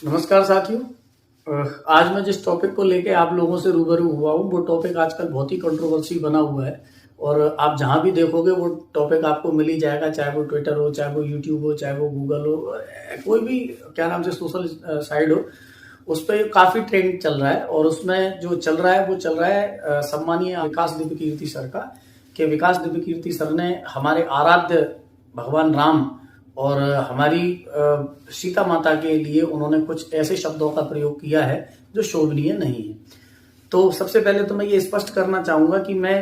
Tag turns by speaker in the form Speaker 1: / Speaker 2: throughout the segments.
Speaker 1: नमस्कार साथियों। आज मैं जिस टॉपिक को लेके आप लोगों से रूबरू हुआ हूँ वो टॉपिक आजकल बहुत ही कंट्रोवर्सी बना हुआ है और आप जहां भी देखोगे वो टॉपिक आपको मिल ही जाएगा, चाहे वो ट्विटर हो, चाहे वो यूट्यूब हो, चाहे वो गूगल हो, कोई भी क्या नाम से सोशल साइट हो, उस पर काफी ट्रेंड चल रहा है। और उसमें जो चल रहा है वो चल रहा है सम्मानीय विकास दिव्य कीर्ति सर का, कि विकास दिव्य कीर्ति सर ने हमारे आराध्य भगवान राम और हमारी सीता माता के लिए उन्होंने कुछ ऐसे शब्दों का प्रयोग किया है जो शोभनीय नहीं है। तो सबसे पहले तो मैं ये स्पष्ट करना चाहूंगा कि मैं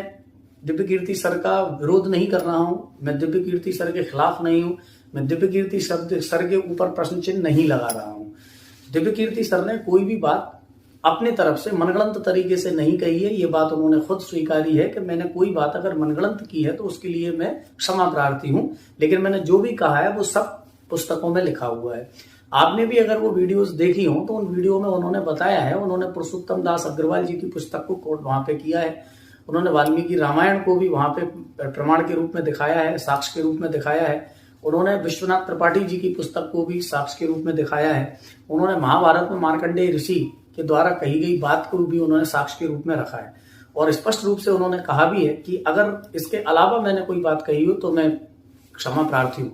Speaker 1: दिव्य कीर्ति सर का विरोध नहीं कर रहा हूं, मैं दिव्य कीर्ति सर के खिलाफ नहीं हूं, मैं दिव्य कीर्ति सर के ऊपर प्रश्न चिन्ह नहीं लगा रहा हूं। दिव्य कीर्ति सर ने कोई भी बात अपने तरफ से मनगढ़ंत तरीके से नहीं कही है। ये बात उन्होंने खुद स्वीकारी है कि मैंने कोई बात अगर मनगढ़ंत की है तो उसके लिए मैं क्षमा प्रार्थी हूं, लेकिन मैंने जो भी कहा है वो सब पुस्तकों में लिखा हुआ है। आपने भी अगर वो वीडियोस देखी हो तो उन वीडियो में उन्होंने बताया है, उन्होंने पुरुषोत्तम दास अग्रवाल जी की पुस्तक को कोट वहां पे किया है, उन्होंने वाल्मीकि रामायण को भी वहां पे प्रमाण के रूप में दिखाया है, साक्ष्य के रूप में दिखाया है, उन्होंने विश्वनाथ त्रिपाठी जी की पुस्तक को भी साक्ष्य के रूप में दिखाया है, उन्होंने महाभारत में मार्कंडेय ऋषि के द्वारा कही गई बात को भी उन्होंने साक्ष्य के रूप में रखा है। और स्पष्ट रूप से उन्होंने कहा भी है कि अगर इसके अलावा मैंने कोई बात कही हो तो मैं क्षमा प्रार्थी हूं।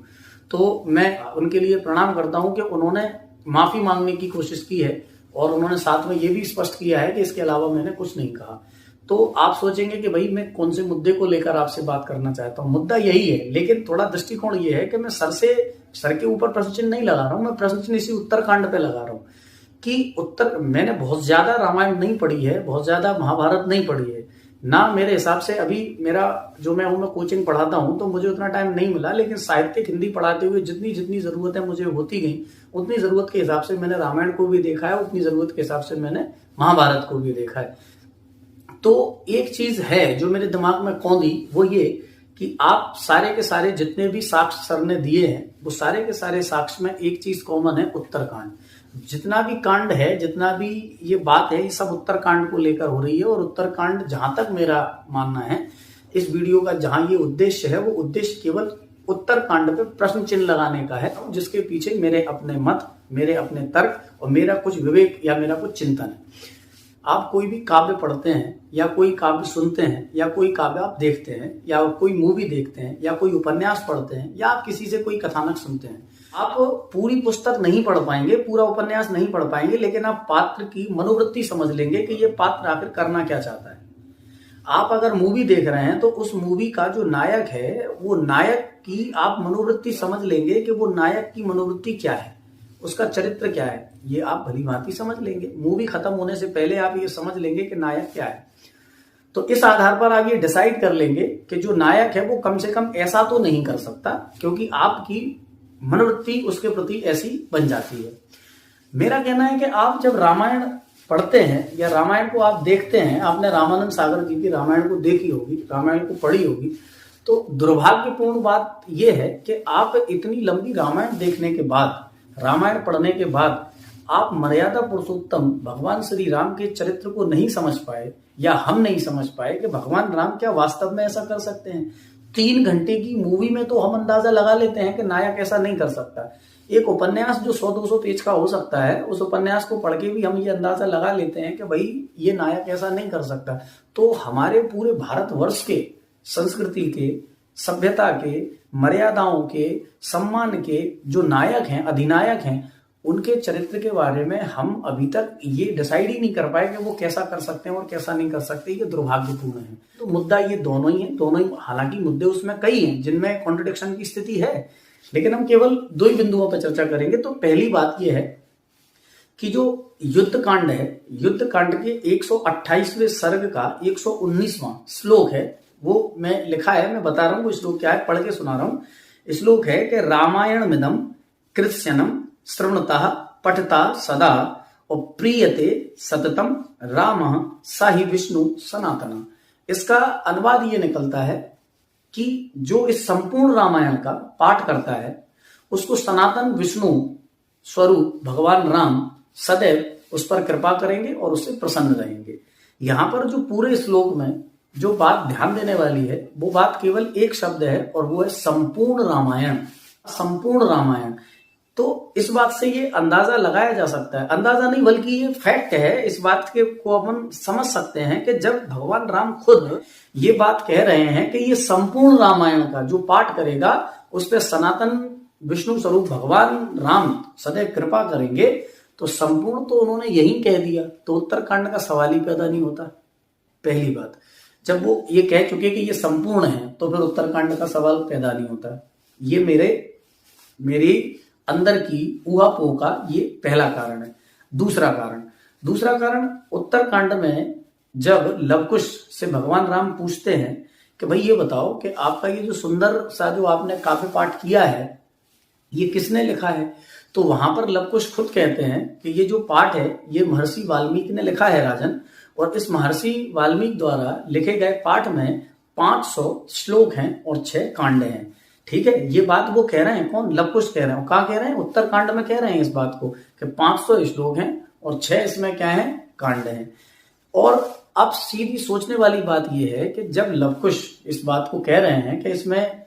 Speaker 1: तो मैं उनके लिए प्रणाम करता हूं कि उन्होंने माफी मांगने की कोशिश की है और उन्होंने साथ में ये भी स्पष्ट किया है कि इसके अलावा मैंने कुछ नहीं कहा। तो आप सोचेंगे कि भाई मैं कौन से मुद्दे को लेकर आपसे बात करना चाहता हूं। मुद्दा यही है, लेकिन थोड़ा दृष्टिकोण ये है कि मैं सर के ऊपर प्रश्न चिन्ह नहीं लगा रहा हूं, मैं प्रश्न चिन्ह इसी उत्तरकांड पे लगा रहा हूं कि मैंने बहुत ज्यादा रामायण नहीं पढ़ी है, बहुत ज्यादा महाभारत नहीं पढ़ी है ना। मेरे हिसाब से अभी मेरा जो मैं कोचिंग पढ़ाता हूं तो मुझे उतना टाइम नहीं मिला, लेकिन साहित्यिक हिंदी पढ़ाते हुए जितनी जितनी जरूरतें मुझे होती गई उतनी जरूरत के हिसाब से मैंने रामायण को भी देखा है, उतनी जरूरत के हिसाब से मैंने महाभारत को भी देखा है। तो एक चीज है जो मेरे दिमाग में कौंधी, वो ये कि आप सारे के सारे जितने भी साक्ष्य सर ने दिए हैं वो सारे के सारे साक्ष्य में एक चीज कॉमन है, उत्तरकांड। जितना भी कांड है, जितना भी ये बात है, ये सब उत्तरकांड को लेकर हो रही है। और उत्तरकांड, जहां तक मेरा मानना है, इस वीडियो का जहां ये उद्देश्य है वो उद्देश्य केवल उत्तरकांड पे प्रश्न चिन्ह लगाने का है, जिसके पीछे मेरे अपने मत, मेरे अपने तर्क और मेरा कुछ विवेक या मेरा कुछ चिंतन है। आप कोई भी काव्य पढ़ते हैं या कोई काव्य सुनते हैं या कोई काव्य आप देखते हैं या कोई मूवी देखते हैं या कोई उपन्यास पढ़ते हैं या आप किसी से कोई कथानक सुनते हैं, आप पूरी पुस्तक नहीं पढ़ पाएंगे, पूरा उपन्यास नहीं पढ़ पाएंगे, लेकिन आप पात्र की मनोवृत्ति समझ लेंगे कि ये पात्र आखिर करना क्या चाहता है। आप अगर मूवी देख रहे हैं तो उस मूवी का जो नायक है वो नायक की आप मनोवृत्ति समझ लेंगे कि वो नायक की मनोवृत्ति क्या है, उसका चरित्र क्या है, ये आप भली भांति समझ लेंगे। मूवी खत्म होने से पहले आप ये समझ लेंगे कि नायक क्या है। तो इस आधार पर आप ये डिसाइड कर लेंगे कि जो नायक है वो कम से कम ऐसा तो नहीं कर सकता, क्योंकि आपकी मनोवृत्ति उसके प्रति ऐसी बन जाती है। मेरा कहना है कि आप जब रामायण पढ़ते हैं या रामायण को आप देखते हैं, आपने रामानंद सागर जी की रामायण को देखी होगी, रामायण को पढ़ी होगी, तो दुर्भाग्यपूर्ण बात यह है कि आप इतनी लंबी रामायण देखने के बाद, रामायण पढ़ने के बाद, आप मर्यादा पुरुषोत्तम भगवान श्री राम के चरित्र को नहीं समझ पाए या हम नहीं समझ पाए कि भगवान राम क्या वास्तव में ऐसा कर सकते हैं। 3 घंटे की मूवी में तो हम अंदाजा लगा लेते हैं कि नायक ऐसा नहीं कर सकता। एक उपन्यास जो 100-200 पेज का हो सकता है, उस उपन्यास को पढ़ के भी हम ये अंदाजा लगा लेते हैं कि भाई ये नायक ऐसा नहीं कर सकता। तो हमारे पूरे भारतवर्ष के संस्कृति के, सभ्यता के, मर्यादाओं के, सम्मान के जो नायक हैं, अधिनायक हैं, उनके चरित्र के बारे में हम अभी तक ये डिसाइड ही नहीं कर पाए कि वो कैसा कर सकते हैं और कैसा नहीं कर सकते। ये दुर्भाग्यपूर्ण है। तो मुद्दा ये दोनों ही है, हालांकि मुद्दे उसमें कई हैं जिनमें कॉन्ट्रडिक्शन की स्थिति है, लेकिन हम केवल 2 ही बिंदुओं पर चर्चा करेंगे। तो पहली बात यह है कि जो युद्ध कांड है, युद्ध कांड के 128वें सर्ग का 119वां श्लोक है, वो मैं लिखा है, मैं बता रहा हूं वो श्लोक क्या है, पढ़ के सुना रहा हूं। श्लोक है कि रामायण मिदम कृत्स्यनम श्रवणतः पठता सदा और प्रीयते सततम राम साहि विष्णु सनातन। इसका अनुवाद ये निकलता है कि जो इस संपूर्ण रामायण का पाठ करता है उसको सनातन विष्णु स्वरूप भगवान राम सदैव उस पर कृपा करेंगे और उससे प्रसन्न रहेंगे। यहां पर जो पूरे श्लोक में जो बात ध्यान देने वाली है वो बात केवल एक शब्द है और वो है संपूर्ण रामायण। संपूर्ण रामायण तो इस बात से ये अंदाजा लगाया जा सकता है, अंदाजा नहीं बल्कि ये फैक्ट है, इस बात के को अपन समझ सकते हैं कि जब भगवान राम खुद ये बात कह रहे हैं कि ये संपूर्ण रामायण का जो पाठ करेगा उस पर सनातन विष्णु स्वरूप भगवान राम सदैव कृपा करेंगे, तो संपूर्ण तो उन्होंने यही कह दिया, तो उत्तरकांड का सवाल ही पैदा नहीं होता। पहली बात, जब वो ये कह चुके कि ये संपूर्ण है तो फिर उत्तरकांड का सवाल पैदा नहीं होता। ये मेरी अंदर की ऊहापोह का ये पहला कारण है। दूसरा कारण उत्तरकांड में जब लवकुश से भगवान राम पूछते हैं कि भाई ये बताओ कि आपका ये जो सुंदर सा जो आपने काव्य पाठ किया है ये किसने लिखा है, तो वहां पर लवकुश खुद कहते हैं कि ये जो पाठ है ये महर्षि वाल्मीकि ने लिखा है राजन, और इस महर्षि वाल्मीकि द्वारा लिखे गए पाठ में 500 श्लोक हैं और 6 कांड हैं। ठीक है, ये बात वो कह रहे हैं, कौन? लवकुश कह रहे हैं। कहाँ कह रहे हैं? उत्तरकांड में कह रहे हैं इस बात को कि 500 श्लोक हैं और 6 इसमें क्या है? कांड हैं। और अब सीधी सोचने वाली बात यह है कि जब लवकुश इस बात को कह रहे हैं कि इसमें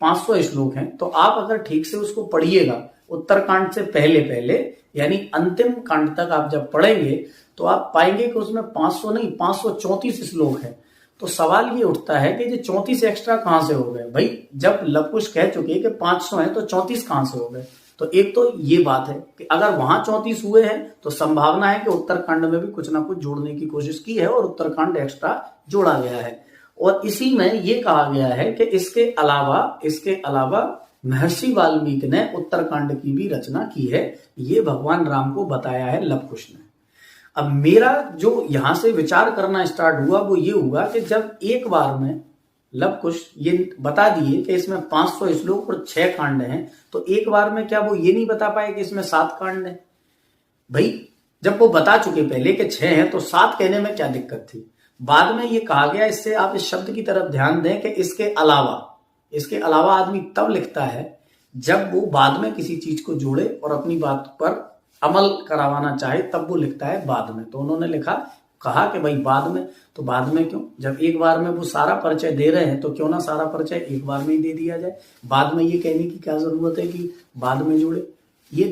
Speaker 1: 500 श्लोक हैं, तो आप अगर ठीक से उसको पढ़िएगा उत्तरकांड से पहले यानी अंतिम कांड तक आप जब पढ़ेंगे तो आप पाएंगे कि उसमें 500 नहीं 534 श्लोक हैं। तो सवाल ये उठता है कि ये 34 एक्स्ट्रा कहां से हो गए भाई? जब लवकुश कह चुके कि 500 है तो 34 कहां से हो गए? तो एक तो ये बात है कि अगर वहां 34 हुए हैं तो संभावना है कि उत्तरकांड में भी कुछ ना कुछ जोड़ने की कोशिश की है और उत्तरकांड एक्स्ट्रा जोड़ा गया है। और इसी में ये कहा गया है कि इसके अलावा महर्षि वाल्मीकि ने उत्तरकांड की भी रचना की है, ये भगवान राम को बताया है लवकुश ने। अब मेरा जो यहां से विचार करना स्टार्ट हुआ वो ये हुआ कि जब एक बार में लवकुश ये बता दिए कि इसमें 500 श्लोक और 6 कांड हैं, तो एक बार में क्या वो ये नहीं बता पाए कि इसमें 7 कांड हैं? भाई जब वो बता चुके पहले कि 6 हैं तो 7 कहने में क्या दिक्कत थी? बाद में ये कहा गया, इससे आप इस शब्द की तरफ ध्यान दें कि इसके अलावा आदमी तब लिखता है जब वो बाद में किसी चीज को जोड़े और अपनी बात पर अमल करवाना चाहे, तब वो लिखता है बाद में। तो उन्होंने कहा कि भाई बाद में, तो बाद में क्यों? जब एक बार में वो सारा परिचय दे रहे हैं तो क्यों ना सारा परिचय एक बार में ही दे दिया जाए, बाद में ये कहने की क्या जरूरत है कि बाद में जोड़े? ये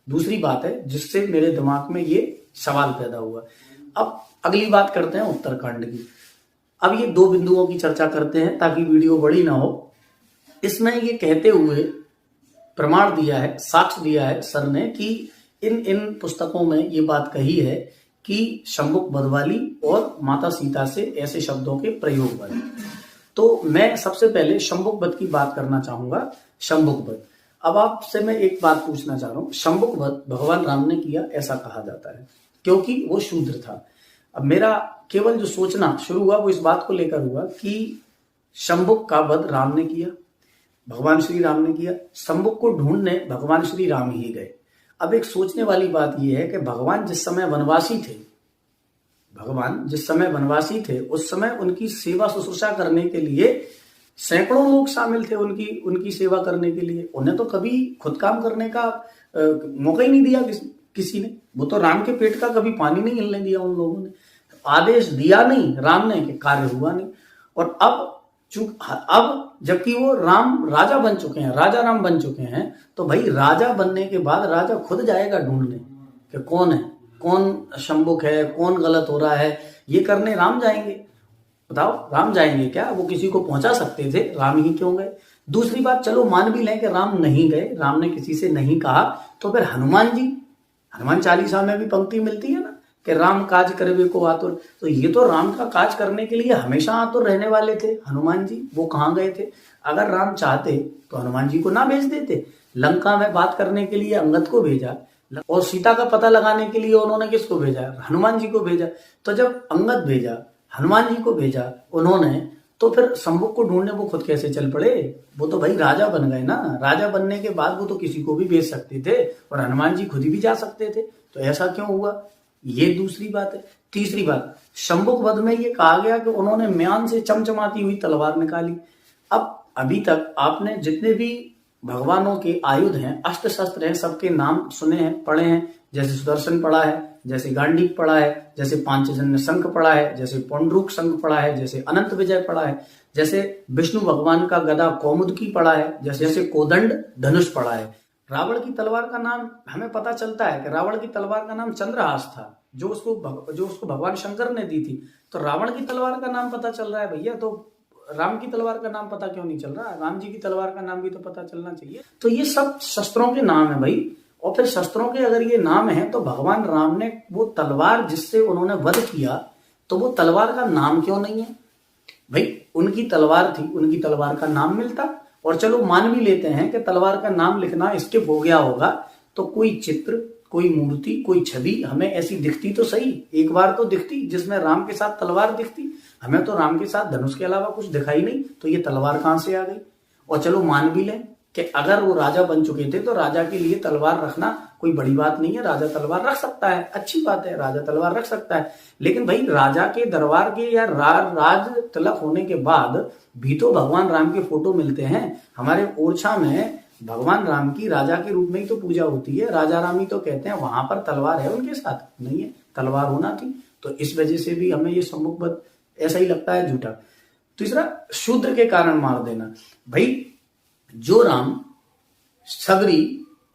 Speaker 1: दूसरी बात है जिससे मेरे दिमाग में ये सवाल पैदा हुआ। अब अगली बात करते हैं उत्तरकांड की। अब ये 2 बिंदुओं की चर्चा करते हैं ताकि वीडियो बड़ी ना हो। इसमें ये कहते हुए प्रमाण दिया है, साक्ष्य दिया है सर ने कि इन पुस्तकों में ये बात कही है कि शंबुक बदवाली और माता सीता से ऐसे शब्दों के प्रयोग बने। तो मैं सबसे पहले शंबुक बध की बात करना चाहूंगा। शंबुक बध, अब आपसे मैं एक बात पूछना चाह रहा हूं। शंबुक बध भगवान राम ने किया ऐसा कहा जाता है क्योंकि वो शूद्र था। अब मेरा केवल जो सोचना शुरू हुआ वो इस बात को लेकर हुआ कि शंबुक का वध राम ने किया, भगवान श्री राम ने किया। शंबुक को ढूंढने भगवान श्री राम ही गए। अब एक सोचने वाली बात यह है कि भगवान जिस समय वनवासी थे उस समय उनकी सेवा शुश्रूषा करने के लिए सैकड़ों लोग शामिल थे उनकी सेवा करने के लिए। उन्हें तो कभी खुद काम करने का मौका ही नहीं दिया किसी ने। वो तो राम के पेट का कभी पानी नहीं हिलने दिया उन लोगों ने, आदेश दिया नहीं राम ने कि कार्य हुआ नहीं। और अब जबकि वो राजा बन चुके हैं, राजा राम बन चुके हैं, तो भाई राजा बनने के बाद राजा खुद जाएगा ढूंढने कि कौन है, कौन शंबुक है, कौन गलत हो रहा है, ये करने राम जाएंगे। बताओ राम जाएंगे क्या? वो किसी को पहुंचा सकते थे, राम ही क्यों गए? दूसरी बात, चलो मान भी लें कि राम नहीं गए, राम ने किसी से नहीं कहा, तो फिर हनुमान चालीसा में भी पंक्ति मिलती है ना कि राम काज करवे को आतुर। तो ये तो राम का काज करने के लिए हमेशा आतुर रहने वाले थे हनुमान जी। वो कहाँ गए थे? अगर राम चाहते तो हनुमान जी को ना भेज देते। लंका में बात करने के लिए अंगद को भेजा और सीता का पता लगाने के लिए उन्होंने किसको भेजा? हनुमान जी को भेजा। तो जब अंगद भेजा, हनुमान जी को भेजा उन्होंने, तो फिर शंबुक को ढूंढने वो खुद कैसे चल पड़े? वो तो भाई राजा बन गए ना। राजा बनने के बाद वो तो किसी को भी भेज सकते थे और हनुमान जी खुद ही भी जा सकते थे। तो ऐसा क्यों हुआ? ये दूसरी बात है। तीसरी बात, शंबुक वध में ये कहा गया कि उन्होंने म्यान से चमचमाती हुई तलवार निकाली। अब अभी तक आपने जितने भी भगवानों के आयुध हैं, अस्त्र शस्त्र हैं, सबके नाम सुने हैं, पढ़े हैं। जैसे सुदर्शन पढ़ा है, जैसे गांडीव पढ़ा है, जैसे पांचजन्य शंख पढ़ा है, जैसे पौंड्रुक शंख पढ़ा है, जैसे अनंत विजय पढ़ा है। जैसे विष्णु भगवान का गदा कौमुदकी पड़ा है, जैसे कोदंड धनुष पड़ा है। रावण की तलवार का नाम हमें पता चलता है कि रावण की तलवार का नाम चंद्रहास था, जो उसको भगवान शंकर ने दी थी। तो रावण की तलवार का नाम पता चल रहा है भैया, तो राम की तलवार का नाम पता क्यों नहीं चल रहा? राम जी की तलवार का नाम भी तो पता चलना चाहिए। तो ये सब शस्त्रों के नाम है भाई। और फिर शस्त्रों के अगर ये नाम है तो भगवान राम ने वो तलवार जिससे उन्होंने वध किया, तो वो तलवार का नाम क्यों नहीं है भाई? उनकी तलवार थी, उनकी तलवार का नाम मिलता। और चलो मान भी लेते हैं कि तलवार का नाम लिखना स्किप हो गया होगा, तो कोई चित्र, कोई मूर्ति, कोई छवि हमें ऐसी दिखती तो सही, एक बार तो दिखती जिसमें राम के साथ तलवार दिखती। हमें तो राम के साथ धनुष के अलावा कुछ दिखाई नहीं, तो ये तलवार कहां से आ गई? और चलो मान भी लें कि अगर वो राजा बन चुके थे तो राजा के लिए तलवार रखना कोई बड़ी बात नहीं है, राजा तलवार रख सकता है, अच्छी बात है, राजा तलवार रख सकता है। लेकिन भाई राजा के दरबार के या राज तिलक होने के बाद भी तो भगवान राम के फोटो मिलते हैं। हमारे ओरछा में भगवान राम की राजा के रूप में ही तो पूजा होती है, राजा राम ही तो कहते हैं, वहां पर तलवार है उनके साथ? नहीं है, तलवार होना थी। तो इस वजह से भी हमें ये सम्मुख वध ऐसा ही लगता है झूठा। तीसरा, शूद्र के कारण मार देना। भाई जो राम शबरी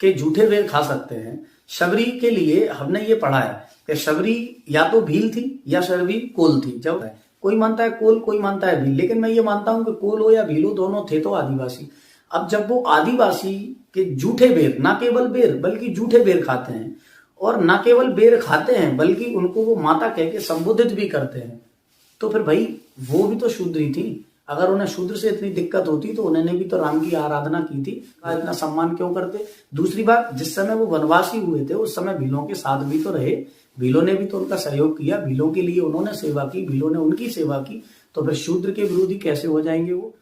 Speaker 1: के झूठे वेर खा सकते हैं, शबरी के लिए हमने ये पढ़ा है कि शबरी या तो भील थी या शबरी कोल थी। जब कोई मानता है कोल, कोई मानता है भील, लेकिन मैं ये मानता हूं कि कोल हो या भील हो, दोनों थे तो आदिवासी। अब जब वो आदिवासी के झूठे बेर, ना केवल बेर बल्कि झूठे बेर खाते हैं, और ना केवल बेर खाते हैं बल्कि उनको वो माता कह के संबोधित भी करते हैं, तो फिर भाई वो भी तो शूद्री थी। अगर उन्हें शूद्र से इतनी दिक्कत होती तो उन्होंने भी तो राम की आराधना की थी, इतना सम्मान क्यों करते? दूसरी बात, जिस समय वो वनवासी हुए थे उस समय भीलों के साथ भी तो रहे, भीलों ने भी तो उनका सहयोग किया, भीलों के लिए उन्होंने सेवा की, भीलों ने उनकी सेवा की, तो फिर शूद्र के विरोधी कैसे हो जाएंगे वो?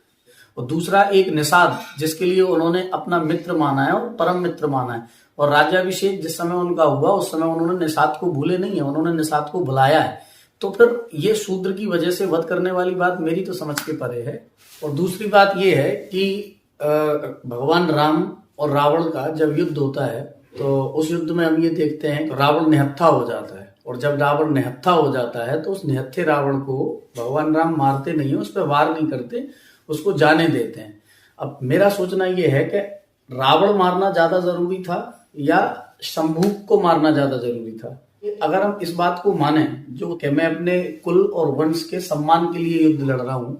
Speaker 1: और दूसरा, एक निषाद जिसके लिए उन्होंने अपना मित्र माना है और परम मित्र माना है, और राज्याभिषेक जिस समय उनका हुआ उस समय उन्होंने निषाद को भूले नहीं है, उन्होंने निषाद को बुलाया है। तो फिर ये शूद्र की वजह से वध करने वाली बात मेरी तो समझ के परे है। और दूसरी बात ये है कि भगवान राम और रावण का जब युद्ध होता है तो उस युद्ध में हम ये देखते हैं कि रावण निहत्था हो जाता है, और जब रावण निहत्था हो जाता है तो उस निहत्थे रावण को भगवान राम मारते नहीं है, उस पर वार नहीं करते, उसको जाने देते हैं। अब मेरा सोचना ये है कि रावण मारना ज्यादा जरूरी था या शंभूक को मारना ज्यादा जरूरी था? अगर हम इस बात को माने जो कि मैं अपने कुल और वंश के सम्मान के लिए युद्ध लड़ रहा हूं,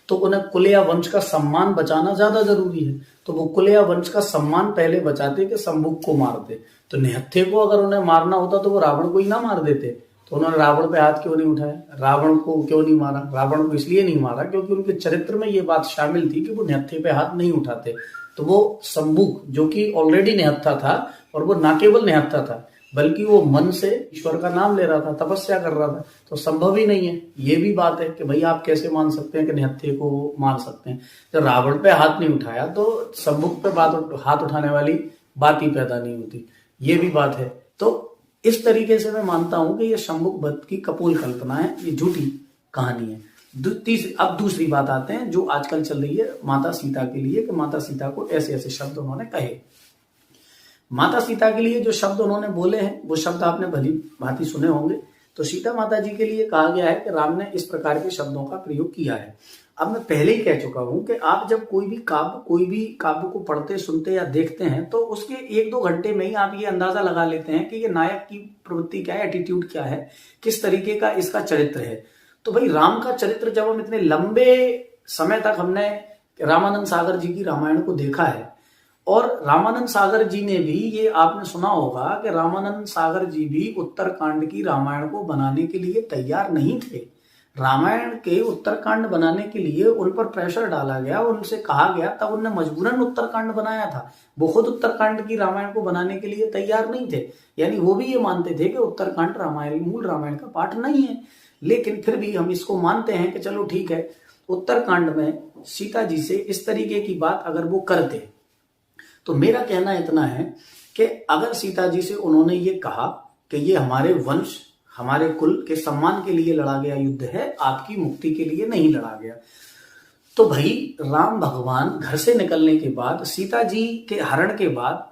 Speaker 1: तो उन्हें कुल या वंश का सम्मान बचाना ज्यादा जरूरी है। तो वो कुल या वंश का सम्मान पहले बचाते कि शंभूक को मारते। तो निहत्थे को अगर उन्हें मारना होता तो वो रावण को ही ना मार देते। तो उन्होंने रावण पे हाथ क्यों नहीं उठाया? रावण को क्यों नहीं मारा? रावण को इसलिए नहीं मारा क्योंकि उनके चरित्र में ये बात शामिल थी कि वो निहत्थे पे हाथ नहीं उठाते। तो वो शंभूक जो कि ऑलरेडी निहत्था था, और वो ना केवल निहत्था था बल्कि वो मन से ईश्वर का नाम ले रहा था, तपस्या कर रहा था, तो संभव ही नहीं है। ये भी बात है कि भाई आप कैसे मान सकते हैं कि निहत्थे को मार सकते हैं? जब रावण पे हाथ नहीं उठाया तो शंभूक पे हाथ उठाने वाली बात ही पैदा नहीं होती, ये भी बात है। तो इस तरीके से मैं मानता हूं कि ये शंभुक वध की कपोल कल्पना है, ये झूठी कहानी है। अब दूसरी बात आते हैं जो आजकल चल रही है माता सीता के लिए, कि माता सीता को ऐसे ऐसे शब्द उन्होंने कहे। माता सीता के लिए जो शब्द उन्होंने बोले हैं वो शब्द आपने भली भांति सुने होंगे। तो सीता माता जी के लिए कहा गया है कि राम ने इस प्रकार के शब्दों का प्रयोग किया है। अब मैं पहले ही कह चुका हूं कि आप जब कोई भी काव्य को पढ़ते, सुनते या देखते हैं तो उसके 1-2 घंटे में ही आप ये अंदाजा लगा लेते हैं कि ये नायक की प्रवृत्ति क्या है, एटीट्यूड क्या है, किस तरीके का इसका चरित्र है। तो भाई राम का चरित्र जब हम इतने लंबे समय तक हमने रामानंद सागर जी की रामायण को देखा है, और रामानंद सागर जी ने भी, ये आपने सुना होगा कि रामानंद सागर जी भी उत्तरकांड की रामायण को बनाने के लिए तैयार नहीं थे। रामायण के उत्तरकांड बनाने के लिए उन पर प्रेशर डाला गया, उनसे कहा गया, तब उन्होंने मजबूरन उत्तरकांड बनाया था। वो खुद उत्तरकांड की रामायण को बनाने के लिए तैयार नहीं थे, यानी वो भी ये मानते थे कि उत्तरकांड रामायण, मूल रामायण का पाठ नहीं है। लेकिन फिर भी हम इसको मानते हैं कि चलो ठीक है, उत्तरकांड में सीता जी से इस तरीके की बात अगर वो करते, तो मेरा कहना इतना है कि अगर सीता जी से उन्होंने ये कहा कि ये हमारे वंश, हमारे कुल के सम्मान के लिए लड़ा गया युद्ध है, आपकी मुक्ति के लिए नहीं लड़ा गया, तो भाई राम भगवान घर से निकलने के बाद, सीता जी के हरण के बाद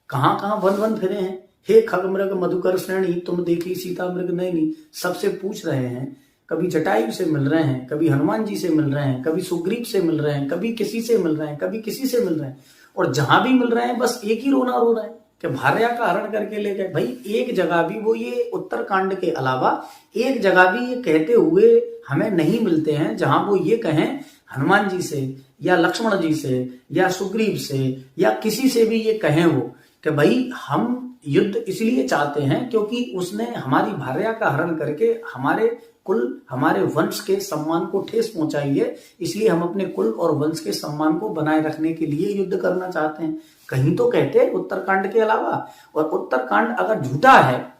Speaker 1: कहां कहां वन वन फिरे हैं। हे खग मृग मधुकर श्रेणी, तुम देखी सीता मृग नैनी, सबसे पूछ रहे हैं कभी जटायु से मिल रहे हैं, कभी हनुमान जी से मिल रहे हैं, कभी सुग्रीव से मिल रहे हैं, कभी किसी से मिल रहे हैं, कभी किसी से मिल रहे हैं, और जहां भी मिल रहे हैं बस एक ही रोना रो रहे हैं कि भार्या का हरण करके ले गए। भाई एक जगह भी वो ये उत्तरकांड के अलावा एक जगह भी ये कहते हुए हमें नहीं मिलते हैं जहां वो ये कहें हनुमान जी से या लक्ष्मण जी से या सुग्रीव से या किसी से भी ये कहें वो कि भाई हम युद्ध इसलिए चाहते हैं क्योंकि उसने हमारी भार्या का हरण करके हमारे कुल हमारे वंश के सम्मान को ठेस पहुंचाई है, इसलिए हम अपने कुल और वंश के सम्मान को बनाए रखने के लिए युद्ध करना चाहते हैं। कहीं तो कहते हैं उत्तरकांड के अलावा। और उत्तरकांड अगर झूठा है,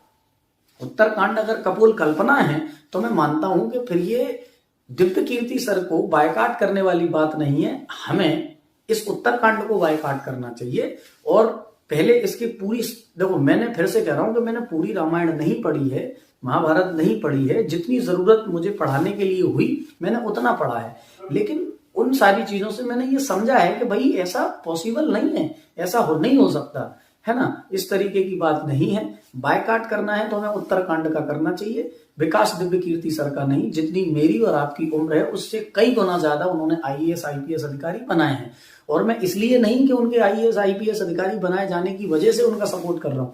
Speaker 1: उत्तरकांड अगर कपोल कल्पना है, तो मैं मानता हूं कि फिर ये दिव्य कीर्ति सर को बायकाट करने वाली बात नहीं है। हमें इस उत्तरकांड को बायकाट करना चाहिए। और पहले इसकी पूरी, देखो मैंने फिर से कह रहा हूं कि मैंने पूरी रामायण नहीं पढ़ी है, महाभारत नहीं पढ़ी है, जितनी जरूरत मुझे पढ़ाने के लिए हुई मैंने उतना पढ़ा है, लेकिन उन सारी चीजों से मैंने ये समझा है कि भाई ऐसा पॉसिबल नहीं है, ऐसा नहीं हो सकता है ना, इस तरीके की बात नहीं है। बायकाट करना है तो हमें उत्तरकांड का करना चाहिए, विकास दिव्य कीर्ति सर का नहीं। जितनी मेरी और आपकी उम्र है उससे कई गुना ज्यादा उन्होंने आईएएस आईपीएस अधिकारी बनाए हैं, और मैं इसलिए नहीं कि उनके आईएएस आईपीएस अधिकारी बनाए जाने की वजह से उनका सपोर्ट कर रहा हूं।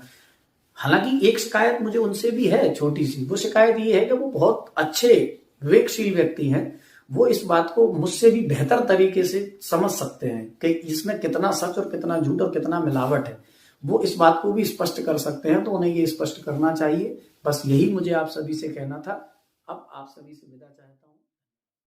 Speaker 1: हालांकि एक शिकायत मुझे उनसे भी है छोटी सी, वो शिकायत ये है कि वो बहुत अच्छे विवेकशील व्यक्ति हैं, वो इस बात को मुझसे भी बेहतर तरीके से समझ सकते हैं कि इसमें कितना सच और कितना झूठ और कितना मिलावट है। वो इस बात को भी स्पष्ट कर सकते हैं, तो उन्हें ये स्पष्ट करना चाहिए। बस यही मुझे आप सभी से कहना था। अब आप सभी से विदा चाहता हूं।